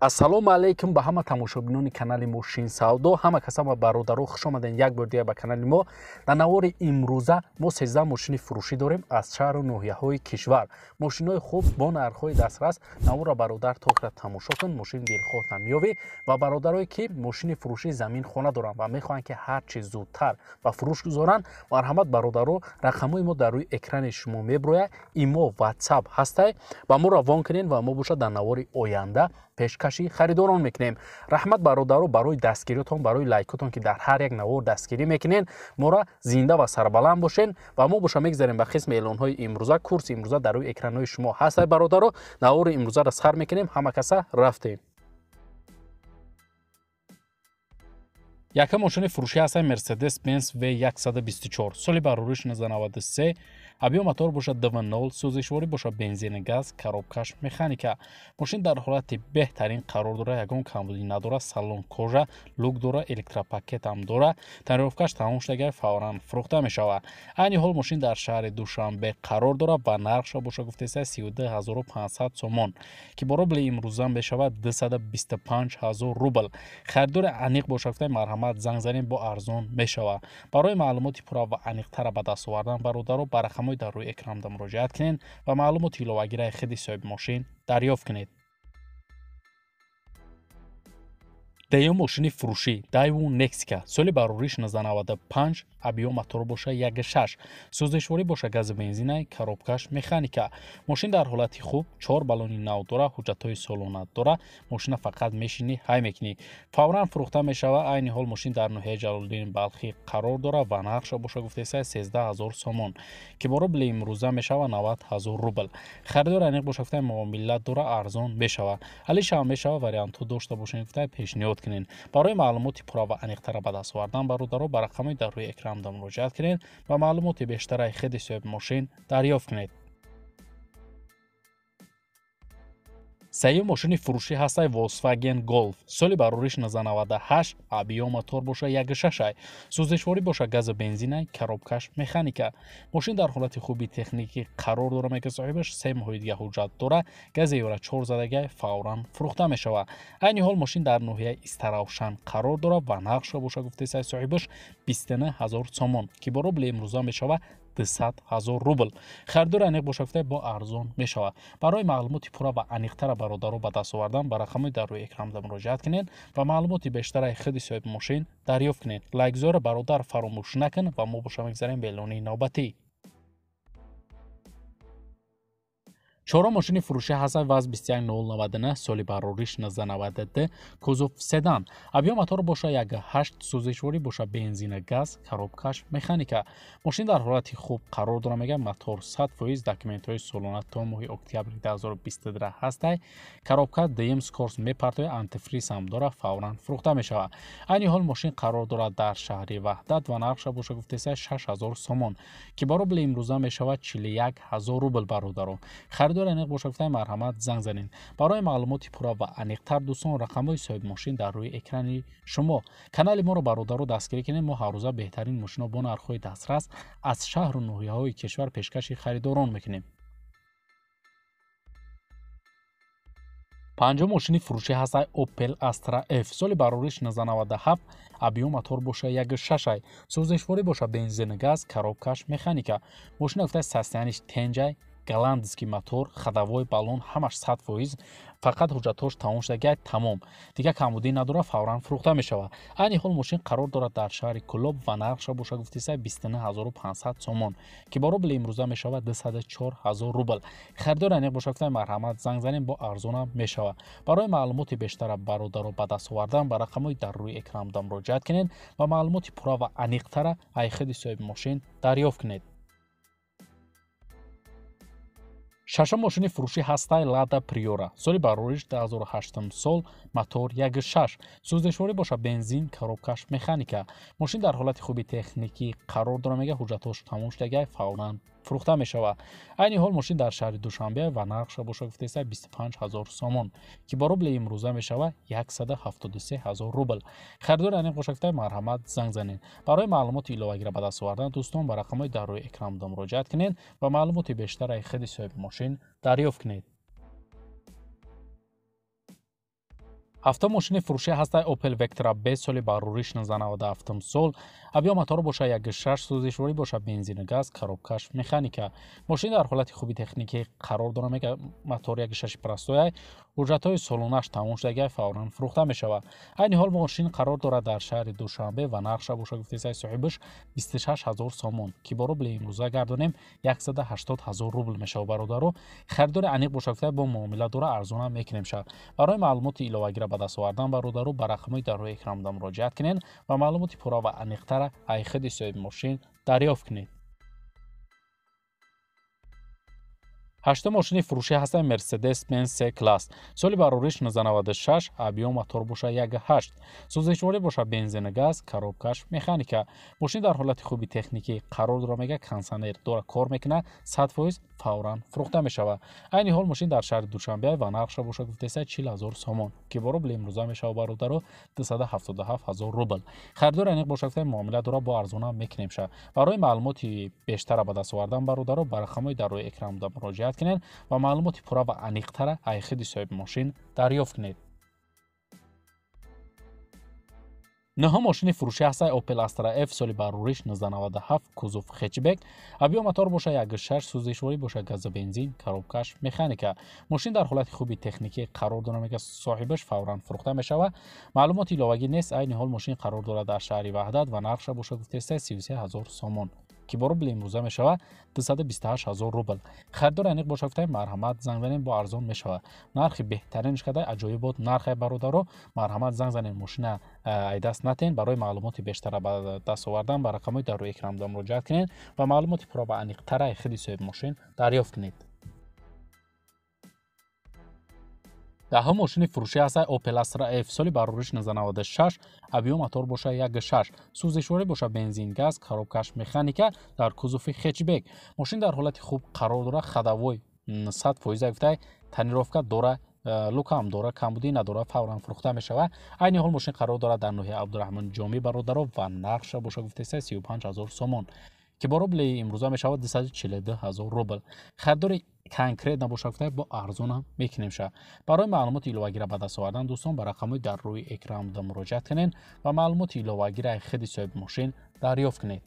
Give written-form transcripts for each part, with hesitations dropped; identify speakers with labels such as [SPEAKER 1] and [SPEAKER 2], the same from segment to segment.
[SPEAKER 1] Ассалому алейкум ба ҳама тамошобинони канали Мошин Савдо. Ҳама каса ва бародаро хуш омаден як бор дигар ба канали мо. Дар навори имрӯза мо 13 мошини фурӯшӣ дорем аз шаҳру ноҳияҳои кишвар. Мошинҳои хуб бо нархҳои дастрас. Навора бародар токра тамошо кун, мошин дилхоҳ намёвӣ ва бародарое ки мошини фурӯшии замин хона доранд ва мехоҳанд ки ҳар чиз зудтар ба фурӯш гузоранд, марҳамат бародаро, рақамҳои мо дар рӯи экрани шумо меброяд. Имо WhatsApp ҳастай ва мо равон кунед ва мо бошад дар навори оянда пешкаши харидорон мекунем. Раҳмат бародаро барои дастгириётон, барои лайкотон ки дар ҳар як навор дастгирӣ мекунен. Мора зинда ва сарбаланд бошен ва мо боша мегзарем ба қисми эълонҳои имрӯза. Курси имрӯза дар рӯи экранҳои шумо ҳастай бародаро. Навори имрӯзаро сар мекунем. Ҳама каса рафтем. Яка мошини фурӯшӣ ҳастай Mercedes-Benz V124 соли барориш 1993. Объем мотор бошад DV0, сӯзишворӣ бошад бензини газ, коробкаш механика. Мошин дар ҳолати беҳтарин қарор дорад, ягон камбудӣ надорад, салон кожа, лук дорад, электропакет ҳам дорад. Тонировкаш тамом шудагай фавран фурӯхта мешавад. Айни ҳол мошин дар шаҳри Душанбе қарор дорад ва нархша боша гуфтеса 32500 сомон ки бо рубли имрӯза мешавад 225000 рубл. Харидори аниқ боша гуфта марҳамат занг занем бо арзон мешавад. Барои маълумоти пурра ва аниқтара ба даст овардан бародаро ба рақамҳои дар рӯи экран муроҷиат кунед ва маълумоти иловагираи худи соҳиби мошин дарёфт кунед. Деюм мошини фурӯшӣ Daewoo Nexika соли барориш 1995. Объем мотор боша 1.6, сӯзишворӣ боша гази бензинай, коробкаш механика. Мошин дар ҳолати хуб, 4 баллони нав дора, ҳуҷҷатҳои солона дора. Мошина фақат мешинӣ, ҳай мекунӣ. Фавран фурӯхта мешавад. Айни ҳол мошин дар ноҳияи Ҷалолиддини Балхӣ қарор дора ва нархша боша гуфтеса 13000 сомон ки бо рубли имрӯза мешавад 90000 рубл. Харидори аниқ боша гуфта муомилат дора, арзон мешавад. Алишам мешавад вариантҳо дошта бошен гуфта пешниҳод кунед. Барои маълумоти пурра ва аниқтара ба даст овардан бародаро ба рақамҳои дар рӯи экран муроҷиат кунед ва маълумоти бештараи худи соҳиби мошин дарёфт кунед. Сеюм мошини фурӯшӣ ҳастай Volkswagen Golf соли барориш 1998. Объем мотор боша 1.6, сӯзишворӣ боша гази бензинай, коробкаш механика. Мошин дар ҳолати хуби техникӣ қарор дора, меки соҳибаш 3 моҳи дига ҳуҷҷат дора. гази ёра 4 задагай фавран фурӯхта мешавад. Айни ҳол мошин дар ноҳияи Истаравшан қарор дора ва нархша боша гуфтесаи соҳибаш 29000 сомон ки бо рубли имрӯза мешавад 200000 рубл. Харидори аниқ боша гуфта бо арзон мешавад. Барои маълумоти пурра ва аниқтара бародаро ба даст овардан ба рақамҳои дар рӯи экран муроҷиат кунед ва маълумоти бештараи худи соҳиби мошин дарёфт кунед. Лайкзори бародар фаромӯш накун ва мо боша мегзарем ба эълони навбатӣ. Чорум мошини фурӯшӣ ҳастай ВАЗ 21099 соли барориш 1992. Кузов седан. Объем мотор боша 1.8, сӯзишворӣ боша бензина газ, коробкаш механика. Мошин дар ҳолати хуб қарор дора, мегӯяд мотор 100%, документҳои солона то моҳи октябри 2022 ҳастай. Коробка DM Scores мепартояд, антифриз ҳам дора, фавран фурӯхта мешавад. Айни ҳол мошин қарор дорад дар шаҳри Ваҳдат ва нархша боша гуфтеса 6000 сомон ки бо рубли имрӯза мешавад 41000 рубл бародаро. Харидори аниқ боша гуфта марҳамат занг занед. Барои маълумоти пурра ва аниқтар дӯстон рақамҳои соҳиби мошин дар рӯи экрани шумо. Канали моро бародаро дастгирӣ кунед. Мо ҳар рӯза беҳтарин мошинҳо бо нархҳои дастрас аз шаҳру ноҳияҳои кишвар пешкаши харидорон мекунем. Панҷум мошини фурӯшӣ ҳастай Opel Astra F соли барориш 1997. Объем мотор боша 1.6, сӯзишворӣ боша бензини газ, коробкаш механика. Мошина гуфта состояниш тенҷай, голландский мотор, ходовой баллон, ҳамаш 100%, фақат ҳуҷҷатҳош тамом шудагай тамом. Дига камбудӣ надора, фавран фурӯхта мешавад. Айни ҳол мошин қарор дорад дар шаҳри Кӯлоб ва нархша боша гуфтеса 29500 сомон ки бо рубли имрӯза мешавад 204000 рубл. Харидори аниқ боша гуфта марҳамат занг занем бо арзонам мешавад. Барои маълумоти бештара бародаро ба даст овардан ба рақамҳои дар рӯи экран муроҷиат кунед ва маълумоти пурра ва аниқтара аз худи соҳиби мошин дарёфт кунед. Шашум мошини фурӯшӣ ҳастай Lada Priora соли барориш 2008 сол. Мотор 1.6, сӯзишворӣ боша бензин, коробкаш механика. Мошин дар ҳолати хуби техникӣ қарор дора, мега ҳуҷҷатҳош тамом шудагай фавран фурӯхта мешавад. Айни ҳол мошин дар шаҳри Душанбе ва нархша боша гуфтеса 25000 сомон ки бо рубли имрӯза мешавад 173000 рубл. Харидори аниқ боша гуфта марҳамат занг занед. Барои маълумоти иловагира ба даст овардан дӯстон ба рақамҳои дар рӯи экран муроҷиат кунед ва маълумоти бештараи худи соҳиби мошин дарёфт кунед. Автомошини фурӯшӣ ҳастаи Opel Vectra B соли барорӣ 1697 сол. Абиём мотор боша 1.6 сӯзишворӣ боша бензину газ, коробкаш механика. Мошин дар ҳолати хуби техникӣ қарор дорад. Мега мотор 1.6 простояй. Уҷратҳои солонааш тамом шудагиай фавран фурӯхта мешавад. Айни ҳол мошин қарор дорад дар шаҳри Душанбе ва нархша боша гуфтесай соҳибаш 26000 сомон, ки бо рубли имрӯза гардонем 180000 рубл мешавад бародаро. Харидори аниқ боша гуфтесай бо муомила дора арзона мекунем шад. Барои маълумоти иловагира ба даст овардан бародаро ба рақамҳои дар рӯи экранда муроҷиат кунед ва маълумоти пурра ва аниқтара аз худи соҳиби мошин дарёфт кунед. ҳаштум мошини фурӯшӣ ҳастаи Mercedes-Benz C-класс. Соли барорӣ 1996, абиём мотор боша 1.8. Сӯзишворӣ боша бензину газ, коробкаш механика. Мошин дар ҳолати хуби техникӣ қарор дорад. Мега кондитсионер дора кор мекунад, 100% фавран фурӯхта мешавад. Айни ҳол мошин дар шаҳри Душанбе ва нархша боша гуфтесай 40000 сомон, ки бо рубли имрӯза мешавад бародаро 277000 рубл. Харидори аниқ боша гуфтесай муомила дора бо арзона мекунем шад. барои маълумоти бештара ба даст овардан бародаро ба рақамҳои дар рӯи экранда муроҷиат кунед ва маълумоти пурра ва аниқтара аз худи соҳиби мошин дарёфт кунед. нӯҳум мошини фурӯшӣ ҳастаи Opel Astra F соли барорӣ 1997, кузов хэтчбек. Абиём мотор боша 1.6, сӯзишворӣ боша газу бензин, коробкаш механика. Мошин дар ҳолати хуби техникӣ қарор дорад. Мега соҳибаш фавран фурӯхта мешавад. маълумоти иловагӣ нест. Айни ҳол мошин қарор дорад дар шаҳри Ваҳдат ва нархша боша гуфтесай 33000 сомон, ки бо рубли имрӯза мешавад 228000 рубл. харидори аниқ боша гуфтаи марҳамат занг занем бо арзон мешавад. нархи беҳтаринш кадай аҷоибот нархай бародаро. марҳамат занг занем мошина айдаст натен. барои маълумоти бештара ба даст овардан ба рақамҳои дар рӯи экранда муроҷиат кунед ва маълумоти пурра ва аниқтара аз худи соҳиби мошин дарёфт кунед. даҳум мошини фурӯшӣ ҳастаи Opel Astra F соли барорӣ 1996, абиём мотор боша 1.6, сӯзишворӣ боша бензин газ, коробкаш механика дар кузофи хэтчбек. мошин дар ҳолати хуб қарор дорад. хадавой 100% гуфтай танировка дора, лукам дора, камбудӣ надора, фавран фурӯхта мешавад. айни ҳол мошин қарор дорад дар ноҳияи Абдураҳмон Ҷомӣ бародаро ва нархша боша гуфтесай 35000 сомон, ки бо рубли имрӯза мешавад 242000 рубл. харидори конкрет набоша гуфтай бо арзона мекунем шад. барои маълумоти иловагира ба даст овардан дӯстон ба рақамҳои дар рӯи экранда муроҷиат кунед ва маълумоти иловагира аз худи соҳиби мошин дарёфт кунед.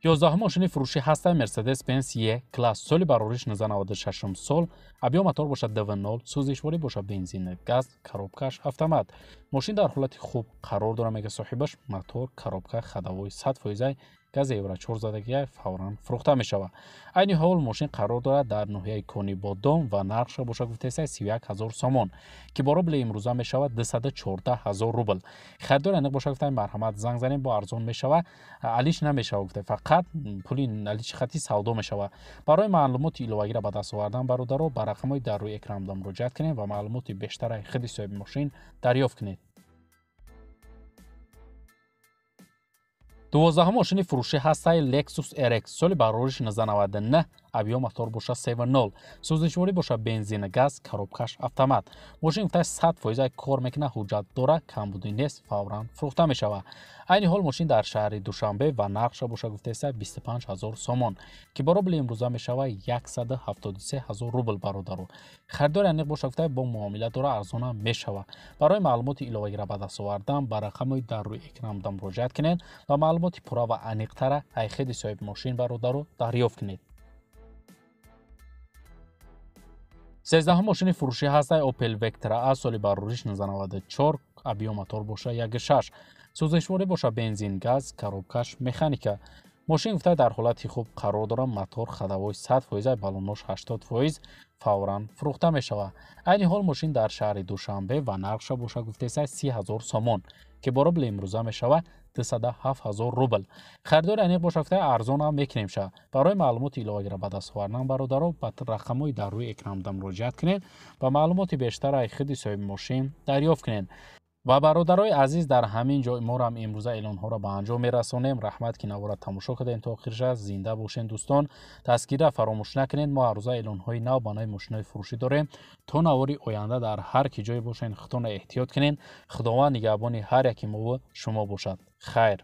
[SPEAKER 1] 11 мошини фурӯшӣ ҳастаи Mercedes-Benz E-класс соли барорӣ 1996 сол. абиём мотор боша DV0, сӯзишворӣ боша бензину газ, коробкаш автомат. мошин дар ҳолати хуб қарор дорад. мега соҳибаш мотор, коробка, хадавои 100% гази евро 4 задагиай фавран фурӯхта мешавад. айни ҳол мошин қарор дорад дар ноҳияи Кони Бодом ва нархша боша гуфтесай 31000 сомон, ки бо рубли имрӯза мешавад 214000 рубл. харидори аниқ боша гуфтай марҳамат занг занем бо арзон мешавад. алиш намешавад гуфтай, фақат пули алиши хати савдо мешавад. барои маълумоти иловагира ба даст овардан бародаро ба рақамҳои дар рӯи экранда муроҷиат кунед ва маълумоти бештара аз худи соҳиби мошин дарёфт кунед. 12 мошини фурӯшӣ ҳастаи Lexus RX соли барорӣ 1999, абиём мотор боша 7.0, сӯзишворӣ боша бензину газ, коробкаш автомат. мошин гуфтай 100% кор мекунад, ҳуҷҷат дора, камбудӣ нест, фавран фурӯхта мешавад. айни ҳол мошин дар шаҳри Душанбе ва нархша боша гуфтесай 25000 сомон, ки бо рубли имрӯза мешавад 173000 рубл бародаро. харидори аниқ боша гуфтай бо муомила дора арзона мешавад. барои маълумоти иловагира ба даст овардан ба рақамҳои дар рӯи экранда муроҷиат кунед ва маълумоти пурра ва аниқтара аз худи соҳиби мошин бародаро дарёфт кунед. 13 мошини фурӯшӣ ҳастаи Opel Vectra A соли барорӣ 1994, абиём мотор боша 1.6, сӯзишворӣ боша бензин газ, коробкаш механика. мошин гуфтай дар ҳолати хуб қарор дорад. мотор, хадавои 100%, балонош 80% фавран фурӯхта мешавад. айни ҳол мошин дар шаҳри Душанбе ва нархша боша гуфтесай 30000 сомон, ки бо рубли имрӯза мешавад 27000 рубл. харидори аниқ боша гуфтай арзон ҳам мекунем шад. барои маълумоти иловагира ба даст овардан бародаро ба рақамҳои дар рӯи экранда муроҷиат кунед ва маълумоти бештара аз худи соҳиби мошин дарёфт кунед. ва бародарои азиз, дар ҳамин ҷо мо ҳам имрӯза эълонҳоро ба анҷом мерасонем. раҳмат ки навора тамошо кардем то охирша. зинда бошед дӯстон. дастгирра фаромӯш накунед. мо ҳар рӯза эълонҳои нав ба навъи мошинҳои фурӯшӣ дорем. то навори оянда дар ҳар ки ҷое бошед, худтонро эҳтиёт кунед. худованд нигаҳбони ҳар яки мо шумо бошад. хайр.